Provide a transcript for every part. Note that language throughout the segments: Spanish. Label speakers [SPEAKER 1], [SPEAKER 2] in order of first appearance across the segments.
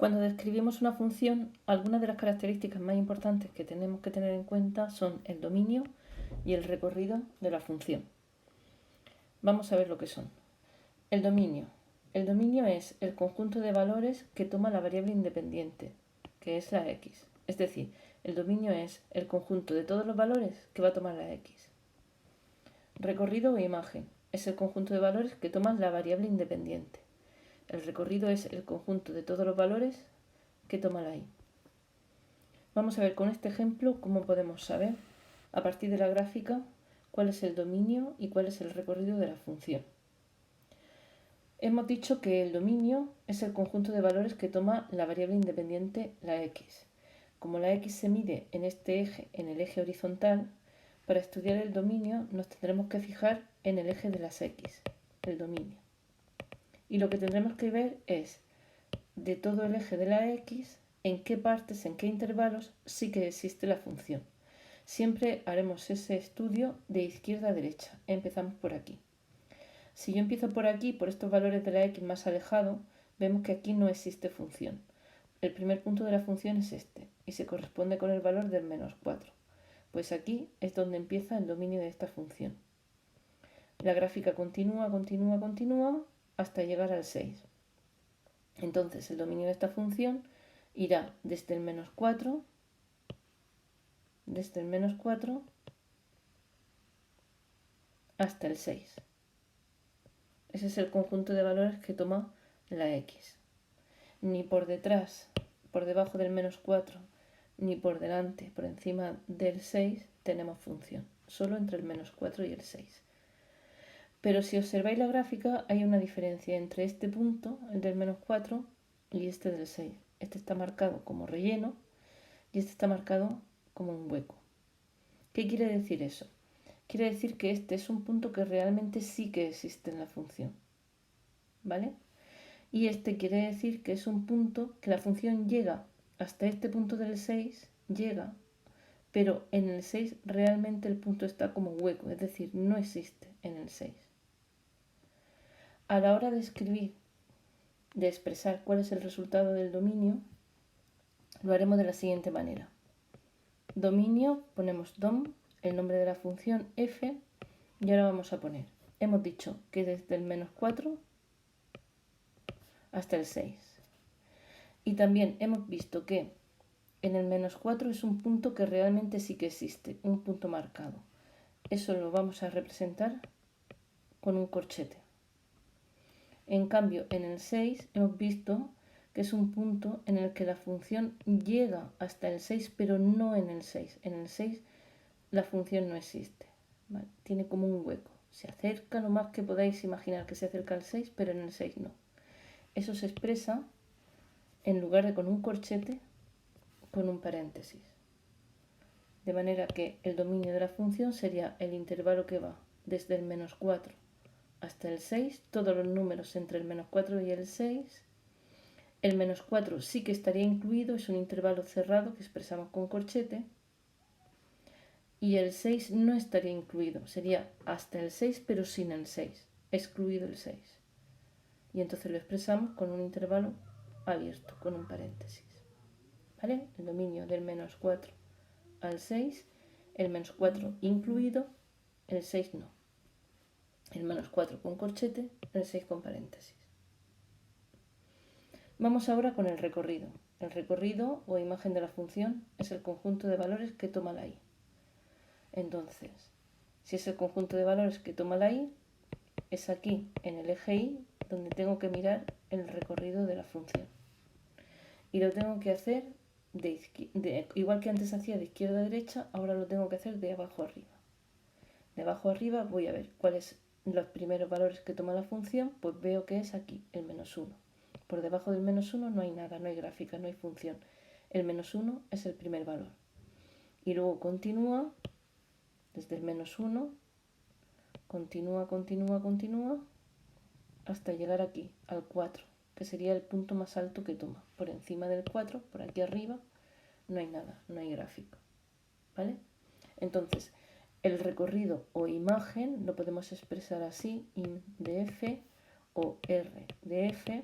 [SPEAKER 1] Cuando describimos una función, algunas de las características más importantes que tenemos que tener en cuenta son el dominio y el recorrido de la función. Vamos a ver lo que son. El dominio. El dominio es el conjunto de valores que toma la variable independiente, que es la x. Es decir, el dominio es el conjunto de todos los valores que va a tomar la x. Recorrido o imagen es el conjunto de valores que toma la variable independiente. El recorrido es el conjunto de todos los valores que toma la y. Vamos a ver con este ejemplo cómo podemos saber, a partir de la gráfica, cuál es el dominio y cuál es el recorrido de la función. Hemos dicho que el dominio es el conjunto de valores que toma la variable independiente, la x. Como la x se mide en este eje, en el eje horizontal, para estudiar el dominio nos tendremos que fijar en el eje de las x, el dominio. Y lo que tendremos que ver es, de todo el eje de la x, en qué partes, en qué intervalos sí que existe la función. Siempre haremos ese estudio de izquierda a derecha. Empezamos por aquí. Si yo empiezo por aquí, por estos valores de la x más alejado, vemos que aquí no existe función. El primer punto de la función es este, y se corresponde con el valor del menos 4. Pues aquí es donde empieza el dominio de esta función. La gráfica continúa hasta llegar al 6. Entonces el dominio de esta función irá desde el menos 4 hasta el 6. Ese es el conjunto de valores que toma la x. Ni por detrás, por debajo del menos 4, ni por delante, por encima del 6, tenemos función. Solo entre el menos 4 y el 6. Pero si observáis la gráfica, hay una diferencia entre este punto, el del menos 4, y este del 6. Este está marcado como relleno y este está marcado como un hueco. ¿Qué quiere decir eso? Quiere decir que este es un punto que realmente sí que existe en la función. ¿Vale? Y este quiere decir que es un punto que la función llega hasta este punto del 6, llega, pero en el 6 realmente el punto está como hueco, es decir, no existe en el 6. A la hora de escribir, de expresar cuál es el resultado del dominio, lo haremos de la siguiente manera. Dominio, ponemos dom, el nombre de la función f, y ahora vamos a poner, hemos dicho que desde el menos 4 hasta el 6. Y también hemos visto que en el menos 4 es un punto que realmente sí que existe, un punto marcado. Eso lo vamos a representar con un corchete. En cambio, en el 6 hemos visto que es un punto en el que la función llega hasta el 6, pero no en el 6. En el 6 la función no existe, ¿vale? Tiene como un hueco. Se acerca lo más que podáis imaginar que se acerca al 6, pero en el 6 no. Eso se expresa, en lugar de con un corchete, con un paréntesis. De manera que el dominio de la función sería el intervalo que va desde el menos 4 hasta el 6, todos los números entre el menos 4 y el 6. El menos 4 sí que estaría incluido, es un intervalo cerrado que expresamos con corchete. Y el 6 no estaría incluido, sería hasta el 6 pero sin el 6, excluido el 6. Y entonces lo expresamos con un intervalo abierto, con un paréntesis. ¿Vale? El dominio del menos 4 al 6, el menos 4 incluido, el 6 no. El menos 4 con corchete, el 6 con paréntesis. Vamos ahora con el recorrido. El recorrido o imagen de la función es el conjunto de valores que toma la y. Entonces, si es el conjunto de valores que toma la y, es aquí, en el eje y, donde tengo que mirar el recorrido de la función. Y lo tengo que hacer igual que antes hacía de izquierda a derecha, ahora lo tengo que hacer de abajo a arriba. De abajo a arriba voy a ver cuáles los primeros valores que toma la función, pues veo que es aquí, el menos 1. Por debajo del menos 1 no hay nada, no hay gráfica, no hay función. El menos 1 es el primer valor. Y luego continúa desde el menos 1, continúa hasta llegar aquí, al 4, que sería el punto más alto que toma. Por encima del 4, por aquí arriba, no hay nada, no hay gráfico. ¿Vale? Entonces, el recorrido o imagen lo podemos expresar así, in de f o r de f,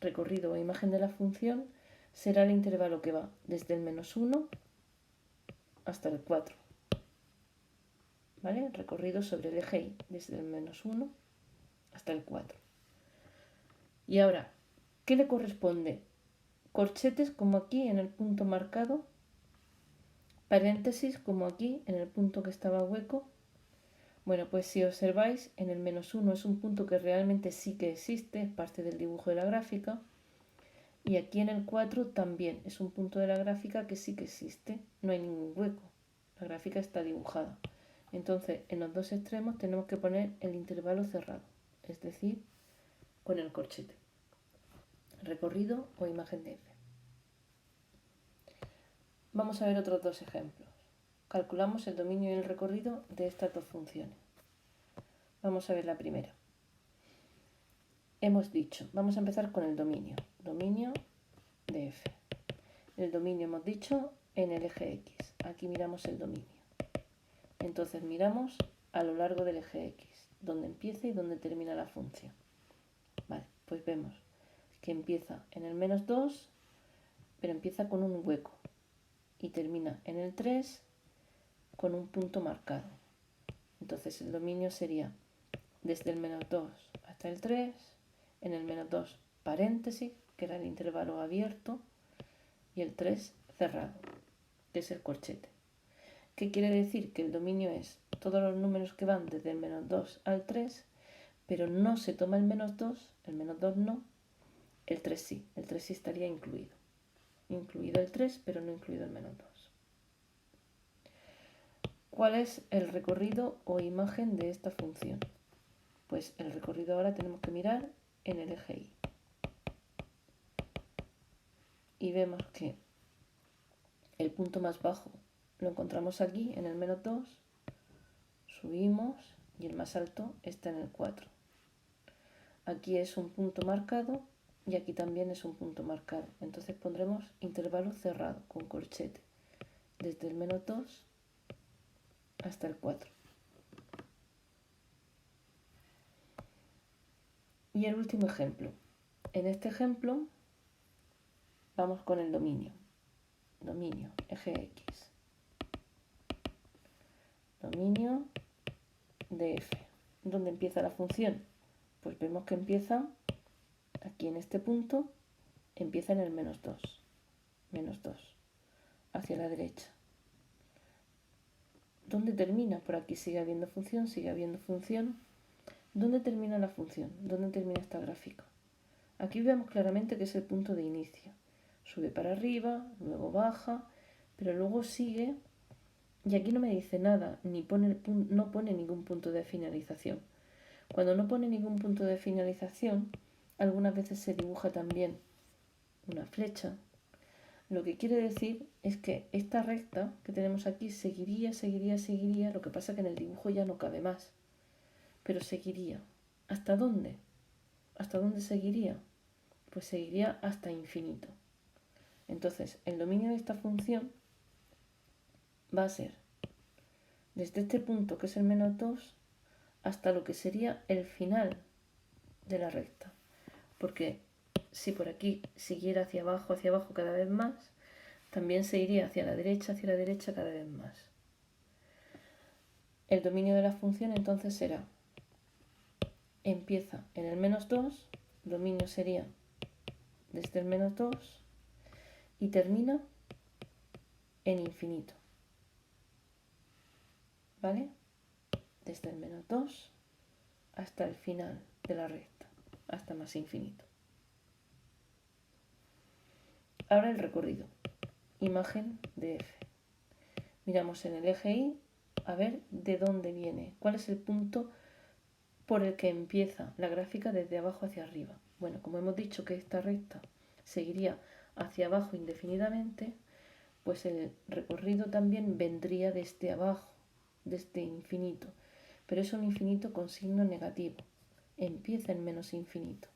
[SPEAKER 1] recorrido o imagen de la función será el intervalo que va desde el -1 hasta el 4. ¿Vale? Recorrido sobre el eje Y, desde el -1 hasta el 4. Y ahora, ¿qué le corresponde? Corchetes como aquí en el punto marcado, paréntesis como aquí en el punto que estaba hueco. Bueno, pues si observáis, en el -1 es un punto que realmente sí que existe, es parte del dibujo de la gráfica. Y aquí en el 4 también es un punto de la gráfica que sí que existe, no hay ningún hueco, la gráfica está dibujada. Entonces, en los dos extremos tenemos que poner el intervalo cerrado, es decir, con el corchete. Recorrido o imagen de F. Vamos a ver otros dos ejemplos. Calculamos el dominio y el recorrido de estas dos funciones. Vamos a ver la primera. Hemos dicho, vamos a empezar con el dominio. Dominio de F. El dominio hemos dicho en el eje X. Aquí miramos el dominio. Entonces miramos a lo largo del eje X, donde empieza y donde termina la función. Vale, pues vemos que empieza en el -2, pero empieza con un hueco y termina en el 3 con un punto marcado. Entonces el dominio sería desde el -2 hasta el 3, en el -2 paréntesis, que era el intervalo abierto, y el 3 cerrado, que es el corchete. ¿Qué quiere decir? Que el dominio es todos los números que van desde el -2 al 3, pero no se toma el -2, el -2 no, el 3 sí, el 3 sí estaría incluido. Incluido el 3, pero no incluido el -2. ¿Cuál es el recorrido o imagen de esta función? Pues el recorrido ahora tenemos que mirar en el eje Y. Y vemos que el punto más bajo lo encontramos aquí en el -2, subimos y el más alto está en el 4. Aquí es un punto marcado y aquí también es un punto marcado. Entonces pondremos intervalo cerrado con corchete desde el -2 hasta el 4. Y el último ejemplo. En este ejemplo vamos con el dominio. Dominio, eje X. Dominio de F. ¿Dónde empieza la función? Pues vemos que empieza aquí en este punto, empieza en el -2. -2. Hacia la derecha. ¿Dónde termina? Por aquí sigue habiendo función, sigue habiendo función. ¿Dónde termina la función? ¿Dónde termina esta gráfica? Aquí vemos claramente que es el punto de inicio. Sube para arriba, luego baja, pero luego sigue y aquí no me dice nada, ni no pone ningún punto de finalización. Cuando no pone ningún punto de finalización, algunas veces se dibuja también una flecha. Lo que quiere decir es que esta recta que tenemos aquí seguiría, lo que pasa que en el dibujo ya no cabe más, pero seguiría. ¿Hasta dónde? ¿Hasta dónde seguiría? Pues seguiría hasta infinito. Entonces, el dominio de esta función va a ser desde este punto, que es el -2, hasta lo que sería el final de la recta. Porque si por aquí siguiera hacia abajo cada vez más, también se iría hacia la derecha cada vez más. El dominio de la función entonces será, empieza en el -2, dominio sería desde el -2 y termina en infinito. ¿Vale? Desde el -2 hasta el final de la recta, hasta más infinito. Ahora el recorrido. Imagen de F. Miramos en el eje Y a ver de dónde viene, cuál es el punto por el que empieza la gráfica desde abajo hacia arriba. Bueno, como hemos dicho que esta recta seguiría hacia abajo indefinidamente, pues el recorrido también vendría desde abajo, desde infinito, pero es un infinito con signo negativo, empieza en menos infinito,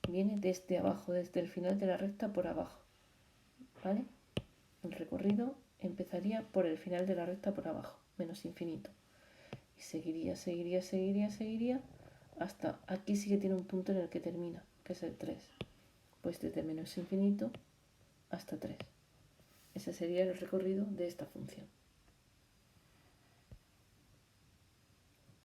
[SPEAKER 1] viene desde abajo, desde el final de la recta por abajo, ¿vale? El recorrido empezaría por el final de la recta por abajo, menos infinito, y seguiría, hasta aquí sí que tiene un punto en el que termina, que es el 3. Pues desde menos infinito hasta 3. Ese sería el recorrido de esta función.